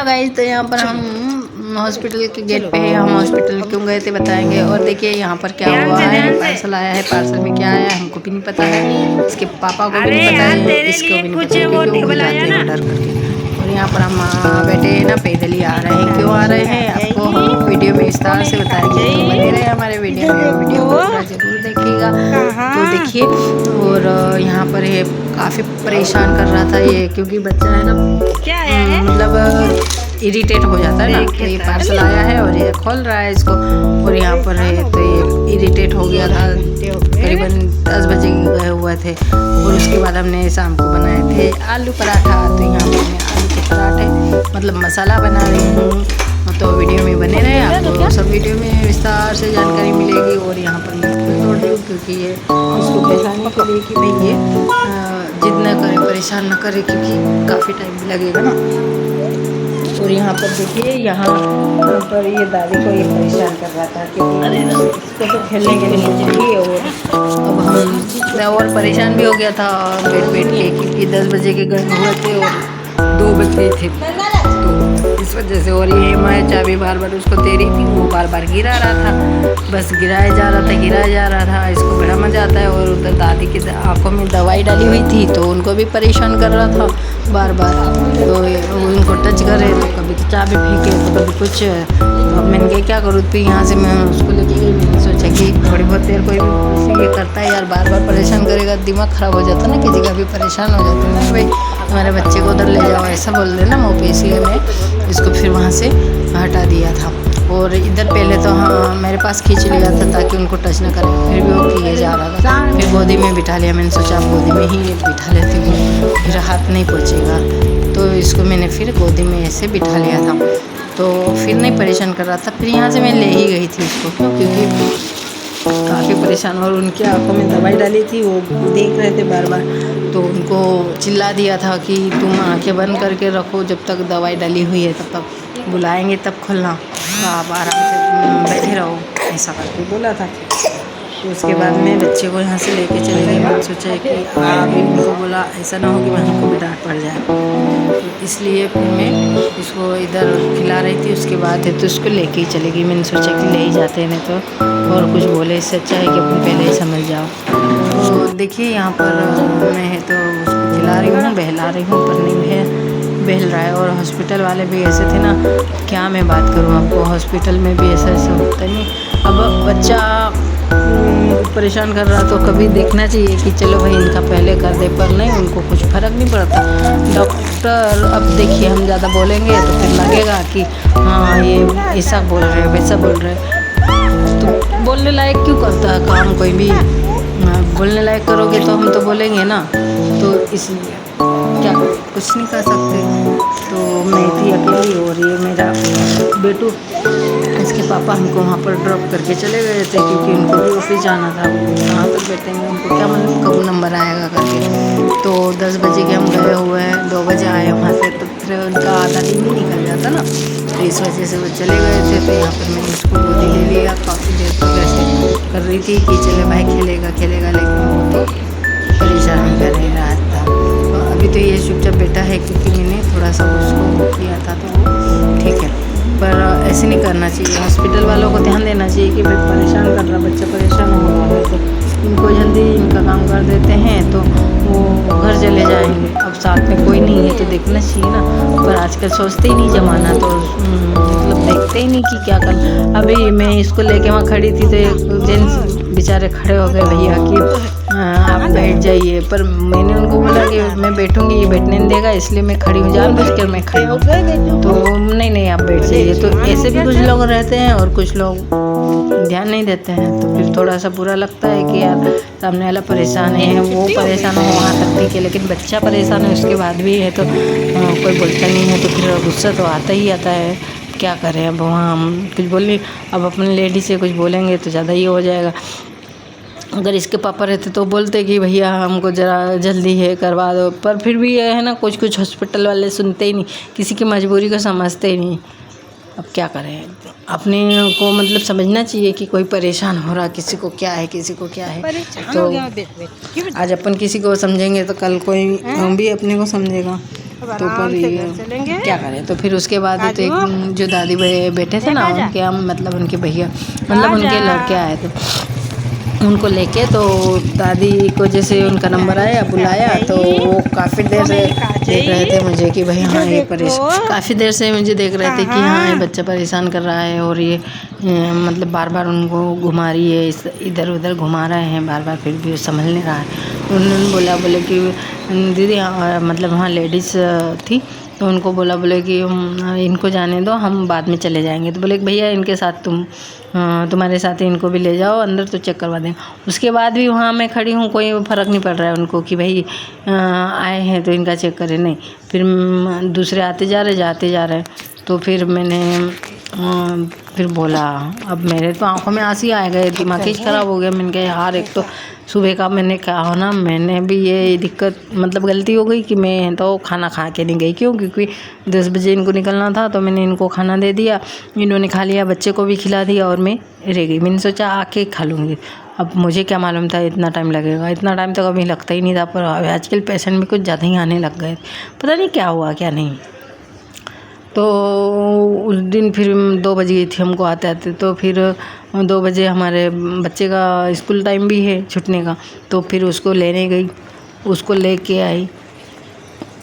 Hello guys, तो यहाँ पर हम हॉस्पिटल के गेट पे हैं। हम हॉस्पिटल क्यों गए थे बताएंगे। और देखिए यहाँ पर क्या हुआ है। पार्सल आया है, पार्सल में क्या आया हमको भी नहीं पता है, इसके पापा को भी नहीं पता है, इसको भी नहीं पता क्योंकि वो जाते हैं ऑर्डर करके। और यहाँ पर हम बेटे हैं ना पैदल ही आ रहे हैं। क्यों आ रहे हैं आपको हम वीडियो में विस्तार से बताएंगे, तो बने रहे हमारे वीडियो में। वीडियो को पूरा जरूर देखिएगा। तो देखिए, और यहाँ पर ये काफ़ी परेशान कर रहा था ये, क्योंकि बच्चा है ना मतलब इरिटेट हो जाता है ना। तो ये पार्सल आया है और ये खोल रहा है इसको, और यहाँ पर है तो ये इरिटेट हो गया था। करीबन 10 बजे गए हुए थे, और उसके बाद हमने शाम को बनाए थे आलू पराठा। तो यहाँ पर मैं आलू के पराठे मतलब मसाला बना रही हूँ, तो वीडियो में बने रहे। आपको सब वीडियो में विस्तार से जानकारी मिलेगी। और यहाँ पर मैं फूल तोड़ रही हूँ, क्योंकि ये उसको पहचानने के लिए कि भाई ये जिद न करे, परेशान न करे, क्योंकि काफ़ी टाइम भी लगेगा ना। और यहाँ पर देखिए, यहाँ पर ये दादी को ये परेशान कर रहा था, क्योंकि इसको तो खेलने के लिए चाहिए। और अब मैं और परेशान भी हो गया था बैठ के, क्योंकि 10 बजे के गए हुए थे और 2 बज गए थे, तो इस वजह से। और ये मैं चाबी बार बार उसको दे रही थी, वो बार बार गिरा रहा था, बस गिराया जा रहा था। इसको बड़ा मज़ा आता है। और उधर दादी की आंखों में दवाई डाली हुई थी, तो उनको भी परेशान कर रहा था बार बार। तो उनको टच करे तो कभी चाबी फेंके तो कभी कुछ। तो अब मैंने कहा क्या करूँ, फिर यहाँ से मैं उसको लेके गई। मैंने सोचा कि थोड़ी बहुत देर कोई भी ये करता है यार, बार बार परेशान करेगा, दिमाग ख़राब हो जाता है ना, किसी का भी परेशान हो जाता है ना। भाई हमारे बच्चे को उधर ले जाओ, ऐसा बोल रहे ना मोपे, इसलिए मैं इसको फिर वहाँ से हटा दिया था। और इधर पहले तो हाँ मेरे पास खींच लिया था ताकि उनको टच ना करे, फिर भी वो किए जा रहा था। फिर गोदी में बिठा लिया। मैंने सोचा आप गोदी में ही बिठा लेती हूँ, फिर हाथ नहीं पहुँचेगा, तो इसको मैंने फिर गोदी में ऐसे बिठा लिया था, तो फिर नहीं परेशान कर रहा था। फिर यहाँ से मैं ले ही गई थी उसको, क्योंकि काफ़ी परेशान। और उनकी आंखों में दवाई डाली थी, वो देख रहे थे बार बार, तो उनको चिल्ला दिया था कि तुम आंखें बंद करके रखो, जब तक दवाई डाली हुई है तब तक बुलाएंगे तब खोलना, तो आप आराम से बैठे रहो, ऐसा करके बोला था। तो उसके बाद मैं बच्चे को यहाँ से लेके चली गई। मैंने सोचा कि अभी उनको बोला ऐसा ना हो कि मैं हमको भी डांट पड़ जाए, तो इसलिए फिर मैं इसको इधर खिला रही थी। उसके बाद है तो उसको लेके ही चली गई। मैंने सोचा कि ले ही जाते हैं, नहीं तो और कुछ बोले, इससे अच्छा है कि अपन पहले ही समझ जाओ। तो देखिए यहाँ पर मैं है तो उसको खिला रही हूँ, बहला रही हूँ, पर नहीं बहल रहा है। और हॉस्पिटल वाले भी ऐसे थे ना, क्या मैं बात करूँ आपको, हॉस्पिटल में भी ऐसा होता नहीं। अब बच्चा परेशान कर रहा तो कभी देखना चाहिए कि चलो भाई इनका पहले कर दे, पर नहीं, उनको कुछ फ़र्क नहीं पड़ता। डॉक्टर अब देखिए हम ज़्यादा बोलेंगे तो फिर लगेगा कि हाँ ये ऐसा बोल रहे वैसा बोल रहे, तो बोलने लायक क्यों करता है काम कोई भी। बोलने लायक करोगे तो हम तो बोलेंगे ना, तो इसलिए क्या कुछ नहीं कर सकते। तो मैं थी अकेली, और ये मेरा बेटू, इसके पापा हमको वहाँ पर ड्रॉप करके चले गए थे, क्योंकि उनको भी ऑफिस जाना था। कहाँ तक बैठेंगे, उनको क्या मालूम कब नंबर आएगा करके। तो 10 बजे के हम गए हुए हैं, 2 बजे आए वहाँ से, तो फिर उनका आधा दिन ही निकल जाता ना, तो इस वजह से वो चले गए थे। तो यहाँ पर मैंने उसको गोदी ले लिया। काफ़ी देर तक ऐसे कर रही थी कि चले भाई खेलेगा, लेकिन वो तो परेशान ही कर रहा था। तो अभी तो ये चुपचाप बेटा है, क्योंकि मैंने थोड़ा सा उसको किया था, तो ठीक है। पर ऐसे नहीं करना चाहिए, हॉस्पिटल वालों को ध्यान देना चाहिए कि भाई परेशान कर रहा बच्चा, परेशान हो रहा है, तो इनको जल्दी इनका काम कर देते हैं, तो वो घर चले जाएंगे। अब साथ में कोई नहीं है तो देखना चाहिए ना, पर आजकल सोचते ही नहीं जमाना, तो मतलब देखते ही नहीं कि क्या कर। अभी मैं इसको लेके वहाँ खड़ी थी, तो एक जेंट्स बेचारे खड़े हो गए, भैया कि आप बैठ जाइए, पर मैंने उनको बोला कि मैं बैठूंगी, ये बैठने नहीं देगा, इसलिए मैं खड़ी हूँ, जानबूझकर मैं खड़ी हूँ। तो नहीं आप बैठ जाइए। तो ऐसे भी कुछ लोग रहते हैं, और कुछ लोग ध्यान नहीं देते हैं, तो फिर थोड़ा सा बुरा लगता है कि यार सामने वाला परेशान है, वो परेशान हो वहाँ तक ठीक है, लेकिन बच्चा परेशान है उसके बाद भी है तो कोई बोलता नहीं है, तो फिर गुस्सा तो आता ही आता है। क्या करें, अब वहाँ हम कुछ बोल, अब अपने लेडी से कुछ बोलेंगे तो ज़्यादा ही हो जाएगा। अगर इसके पापा रहते तो बोलते कि भैया हमको ज़रा जल्दी है करवा दो, पर फिर भी ये है ना, कुछ हॉस्पिटल वाले सुनते ही नहीं, किसी की मजबूरी को समझते ही नहीं। अब क्या करें, अपने को मतलब समझना चाहिए कि कोई परेशान हो रहा, किसी को क्या है, तो आज अपन किसी को समझेंगे तो कल कोई भी अपने को समझेगा। तो पर ये क्या करें। तो फिर उसके बाद तो एक जो दादी बैठे थे ना उनके हम मतलब उनके भैया मतलब उनके लड़के आए थे, उनको लेके तो दादी को जैसे उनका नंबर आया बुलाया तो वो काफ़ी देर से देख रहे थे मुझे कि भाई हाँ ये काफ़ी देर से मुझे देख रहे थे कि हाँ ये बच्चा परेशान कर रहा है और ये मतलब बार बार उनको घुमा रही है, इधर उधर घुमा रहे हैं बार बार, फिर भी समझ नहीं रहा है। उन्होंने बोले कि दीदी मतलब वहाँ लेडीज़ थी तो उनको बोले कि इनको जाने दो, हम बाद में चले जाएंगे। तो बोले कि भैया इनके साथ तुम्हारे साथ इनको भी ले जाओ अंदर तो चेक करवा दें। उसके बाद भी वहाँ मैं खड़ी हूँ, कोई फ़र्क नहीं पड़ रहा है उनको कि भाई आए हैं तो इनका चेक करें, नहीं। फिर दूसरे आते जा रहे तो फिर मैंने फिर बोला, अब मेरे तो आंखों में आंसू आ गए, दिमाग ही ख़राब हो गया। मैंने कहा यार एक तो सुबह का मैंने कहा ना, मैंने भी ये दिक्कत मतलब गलती हो गई कि मैं तो खाना खा के नहीं गई, क्योंकि 10 बजे इनको निकलना था तो मैंने इनको खाना दे दिया, इन्होंने खा लिया, बच्चे को भी खिला दिया और मैं रह गई। मैंने सोचा आके खा लूँगी। अब मुझे क्या मालूम था इतना टाइम लगेगा, इतना टाइम तो कभी लगता ही नहीं था, पर आजकल पेशेंट भी कुछ ज़्यादा ही आने लग गए, पता नहीं क्या हुआ क्या नहीं। तो उस दिन फिर 2 बज गई थी हमको आते आते, तो फिर 2 बजे हमारे बच्चे का स्कूल टाइम भी है छूटने का, तो फिर उसको लेने गई, उसको लेके आई।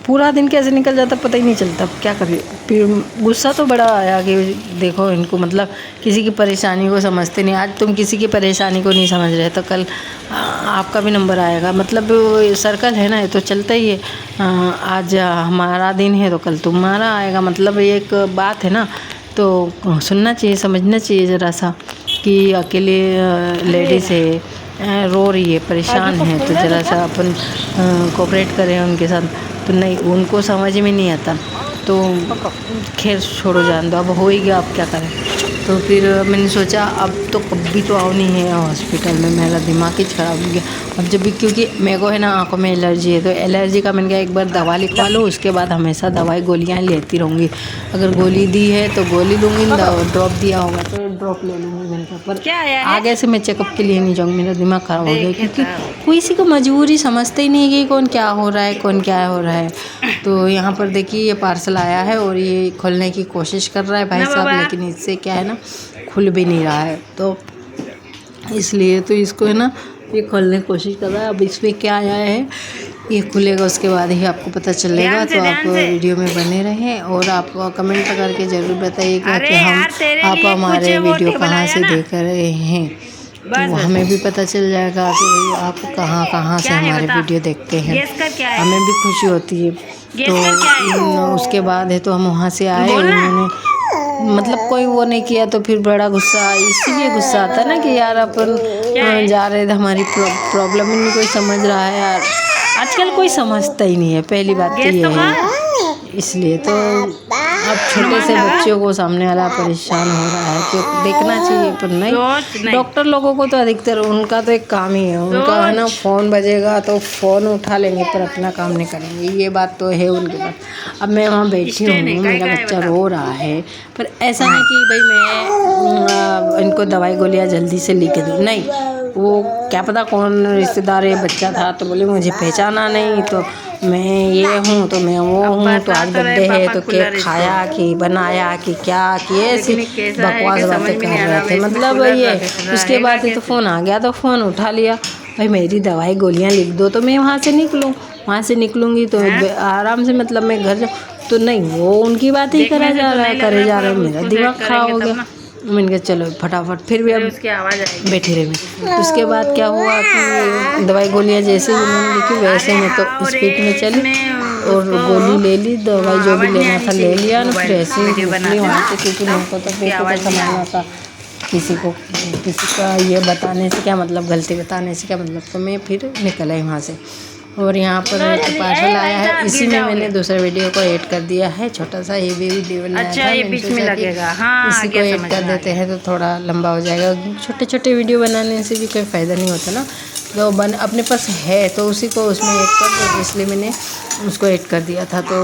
पूरा दिन कैसे निकल जाता पता ही नहीं चलता, क्या करें। फिर गुस्सा तो बड़ा आया कि देखो इनको मतलब किसी की परेशानी को समझते नहीं। आज तुम किसी की परेशानी को नहीं समझ रहे तो कल आपका भी नंबर आएगा, मतलब सर्कल है ना, ये तो चलता ही है। आज हमारा दिन है तो कल तुम्हारा आएगा, मतलब ये एक बात है ना। तो सुनना चाहिए, समझना चाहिए ज़रा सा कि अकेले लेडीज़ है, रो रही है, परेशान है, तो ज़रा सा अपन कोऑपरेट करें उनके साथ। तो नहीं, उनको समझ में नहीं आता, तो खैर छोड़ो, जान दो, अब हो ही गया, अब क्या करें। तो फिर मैंने सोचा अब तो कभी तो आओ नहीं है हॉस्पिटल में, मेरा दिमाग ही ख़राब हो गया। अब जब भी क्योंकि मेरे को है ना आँखों में एलर्जी है, तो एलर्जी का मैंने कहा एक बार दवा लिखवा लो, उसके बाद हमेशा दवाई गोलियाँ लेती रहूँगी। अगर गोली दी है तो गोली लूँगी, ड्रॉप दिया होगा तो ड्रॉप ले लूँगी। मैंने कहा पर आगे से मैं चेकअप के लिए नहीं जाऊँगी, मेरा दिमाग ख़राब हो गया, क्योंकि किसी को मजबूरी समझते ही नहीं कि कौन क्या हो रहा है, कौन क्या हो रहा है। तो यहाँ पर देखिए ये पार्सल आया है और ये खोलने की कोशिश कर रहा है भाई साहब, लेकिन इससे क्या है ना खुल भी नहीं रहा है, तो इसलिए तो इसको है ना ये खोलने की कोशिश कर रहा है। अब इसमें क्या आया है ये खुलेगा, उसके बाद ही आपको पता चलेगा। तो आप वीडियो में बने रहें और आप कमेंट करके ज़रूर बताइएगा कि आप हमारे वीडियो कहाँ से देख रहे हैं, तो हमें भी पता चल जाएगा कि आप कहाँ से हमारे वीडियो देखते हैं, हमें भी खुशी होती है। तो उसके बाद है तो हम वहाँ से आए, उन्होंने मतलब कोई वो नहीं किया, तो फिर बड़ा गुस्सा, इसीलिए गुस्सा आता है ना कि यार अपन जा रहे थे, हमारी प्रॉब्लम ही नहीं कोई समझ रहा है यार। आजकल कोई समझता ही नहीं है, पहली बात तो ये है, इसलिए तो अब छोटे से बच्चों को सामने वाला परेशान हो रहा है, तो देखना चाहिए, पर नहीं। डॉक्टर लोगों को तो अधिकतर उनका तो एक काम ही है, उनका है ना फ़ोन बजेगा तो फ़ोन उठा लेंगे पर अपना काम नहीं करेंगे, ये बात तो है उनके पास। अब मैं वहाँ बैठी हूँ, मेरा बच्चा रो रहा है, पर ऐसा नहीं कि भाई मैं इनको दवाई गोलियाँ जल्दी से लिख दूँ, नहीं। वो क्या पता कौन रिश्तेदार है, बच्चा था तो बोले मुझे पहचाना नहीं, तो मैं ये हूँ तो मैं वो हूँ, तो आज बर्थडे है तो केक खाया कि बनाया कि क्या कि ऐसी बकवास बातें कर रहे थे, मतलब ये। उसके बाद तो फ़ोन आ गया तो फ़ोन उठा लिया, भाई मेरी दवाई गोलियाँ लिख दो तो मैं वहाँ से निकलूँ, वहाँ से निकलूँगी तो आराम से मतलब मैं घर जाऊँ, तो नहीं, वो उनकी बात ही करे जा रहा है, मेरा दिमाग ख़राब हो गया। मैंने कहा चलो फटाफट, फिर भी अब बैठी रही। उसके बाद क्या हुआ कि दवाई गोलियाँ जैसे ही उन्होंने लिखी वैसे मैं तो स्पीड में चली और गोली ले ली, दवाई जो भी लेना था ले लिया ना, फिर ऐसे ही निकली वहाँ से, क्योंकि मेरे को तो फिर कुछ संभालना था। किसी का ये बताने से क्या मतलब, गलती बताने से क्या मतलब, तो मैं फिर निकल आई वहाँ से। और यहाँ पर पार्सल आया है, इसी में मैंने दूसरा वीडियो को ऐड कर दिया है, छोटा सा ये भी वीडियो बनाया था, ये बीच में लगेगा, हाँ, इसी को ऐड कर देते हैं तो थोड़ा लंबा हो जाएगा। छोटे छोटे वीडियो बनाने से भी कोई फ़ायदा नहीं होता ना, तो अपने पास है तो उसी को उसमें ऐड कर दो, इसलिए मैंने उसको ऐड कर दिया था। तो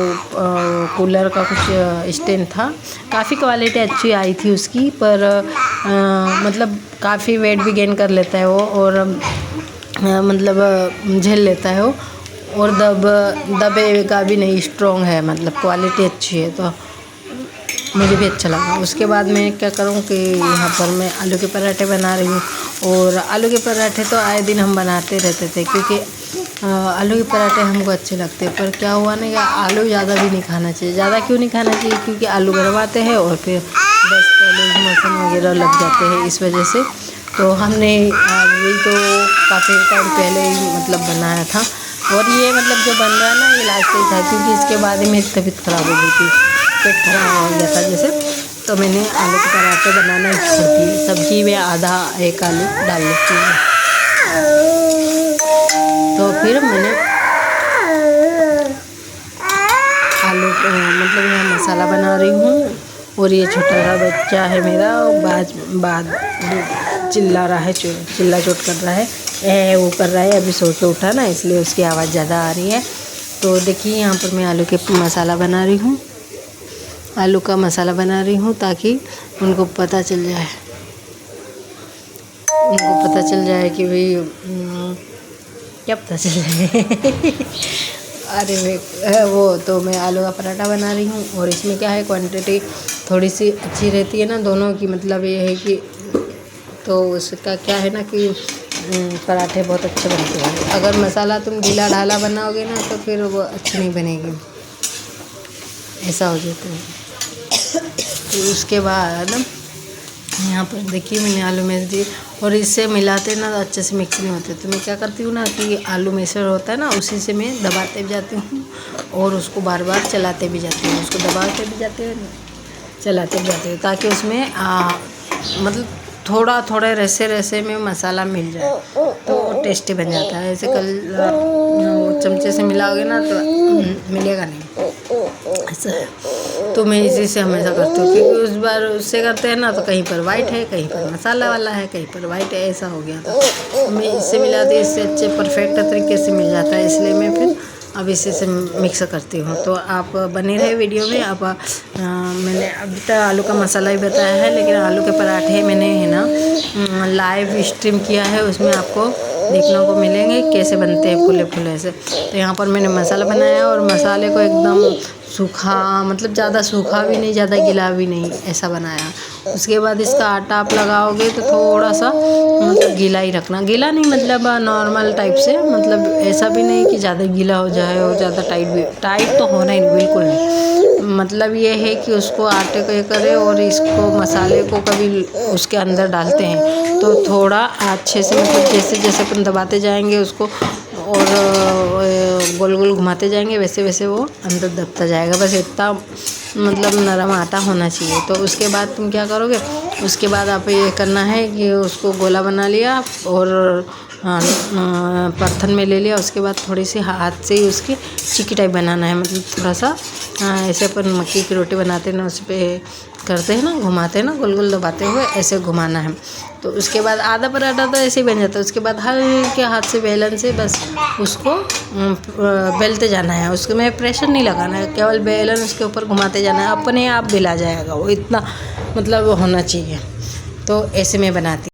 कूलर का कुछ स्टैंड था, काफ़ी क्वालिटी अच्छी आई थी उसकी, पर मतलब काफ़ी वेट भी गेन कर लेता है वो, और मतलब झेल लेता है वो, और दबेगा भी नहीं, स्ट्रॉन्ग है, मतलब क्वालिटी अच्छी है, तो मुझे भी अच्छा लगा। उसके बाद मैं क्या करूँ कि यहाँ पर मैं आलू के पराठे बना रही हूँ। और आलू के पराठे तो आए दिन हम बनाते रहते थे, क्योंकि आलू के पराठे हमको अच्छे लगते हैं। पर क्या हुआ ना कि आलू ज़्यादा भी नहीं खाना चाहिए। ज़्यादा क्यों नहीं खाना चाहिए? क्योंकि आलू गरमाते हैं और फिर डस्ट लूज मोशन वगैरह लग जाते हैं, इस वजह से। तो हमने अभी तो काफ़ी टाइम पहले ही मतलब बनाया था, और ये मतलब जो बन रहा है ना, ये लास्ट ही था, क्योंकि इसके बाद ही मेरी तबीयत ख़राब हो गई थी, पेट खराब हो गया था जैसे। तो मैंने आलू के पराठे बनाना ही छोड़ दिए। सब्जी में आधा एक आलू डाल लेती हूँ। तो फिर मैंने आलू मतलब यहाँ मसाला बना रही हूँ। और ये छोटा सा बच्चा है मेरा, बाद चिल्ला रहा है, चिल्ला चोट कर रहा है, वो कर रहा है। अभी सो के उठा ना, इसलिए उसकी आवाज़ ज़्यादा आ रही है। तो देखिए यहाँ पर मैं आलू के मसाला बना रही हूँ, आलू का मसाला बना रही हूँ, ताकि उनको पता चल जाए, कि भाई क्या पता चल जाए। अरे वो तो मैं आलू का पराठा बना रही हूँ। और इसमें क्या है, क्वांटिटी थोड़ी सी अच्छी रहती है ना दोनों की, मतलब ये है कि तो उसका क्या है ना कि पराठे बहुत अच्छे बनते हैं। अगर मसाला तुम ढीला ढाला बनाओगे ना, तो फिर वो अच्छी नहीं बनेगी, ऐसा हो जाता है। तो उसके बाद यहाँ पर देखिए मैंने आलू मैश दी, और इससे मिलाते ना तो अच्छे से मिक्स नहीं होते। तो मैं क्या करती हूँ ना कि आलू मैशर होता है ना, उसी से मैं दबाते भी जाती हूँ, और उसको बार बार चलाते भी जाती हूँ, उसको दबाते भी जाते हैं, चलाते भी जाते हैं, ताकि उसमें मतलब थोड़ा रेसे में मसाला मिल जाए, तो टेस्टी बन जाता है। ऐसे वो चमचे से मिलाओगे ना तो मिलेगा नहीं, ऐसा है। तो मैं इसी से हमेशा करती हूँ, क्योंकि उस बार उससे करते हैं ना तो कहीं पर वाइट है, कहीं पर मसाला वाला है, कहीं पर वाइट है, ऐसा हो गया था। तो मैं इससे मिलाती, इससे अच्छे परफेक्ट तरीके से मिल जाता है, इसलिए मैं फिर अब इसी से मिक्स करती हूँ। तो आप बने रहे वीडियो में। आप मैंने अभी तक आलू का मसाला ही बताया है, लेकिन आलू के पराठे मैंने है ना लाइव स्ट्रीम किया है, उसमें आपको देखने को मिलेंगे कैसे बनते हैं फुले फुले से। तो यहाँ पर मैंने मसाला बनाया, और मसाले को एकदम सूखा, मतलब ज़्यादा सूखा भी नहीं, ज़्यादा गीला भी नहीं, ऐसा बनाया। उसके बाद इसका आटा आप लगाओगे तो थोड़ा सा मतलब गीला ही रखना, गीला नहीं मतलब नॉर्मल टाइप से, मतलब ऐसा भी नहीं कि ज़्यादा गीला हो जाए और ज़्यादा टाइट तो होना ही नहीं, बिल्कुल नहीं। मतलब ये है कि उसको आटे को ये करे, और इसको मसाले को कभी उसके अंदर डालते हैं तो थोड़ा अच्छे से, मतलब जैसे अपन दबाते जाएंगे उसको, और गोल गोल घुमाते जाएंगे, वैसे वैसे वो अंदर दबता जाएगा। बस इतना मतलब नरम आटा होना चाहिए। तो उसके बाद तुम क्या करोगे, उसके बाद आप ये करना है कि उसको गोला बना लिया और परथन में ले लिया। उसके बाद थोड़ी सी हाथ से ही उसकी चिक्की टाइप बनाना है, मतलब थोड़ा सा ऐसे अपन मक्की की रोटी बनाते हैं ना, उस पर करते हैं ना, घुमाते हैं ना, गोल गोल दबाते हुए ऐसे घुमाना है। तो उसके बाद आधा पराठा तो ऐसे ही बन जाता है। उसके बाद हल्के हाथ से बेलन से बस उसको बेलते जाना है, उसके में प्रेशर नहीं लगाना है, केवल बेलन उसके ऊपर घुमाते जाना है, अपने आप बेला जाएगा वो, इतना मतलब होना चाहिए। तो ऐसे में बनाती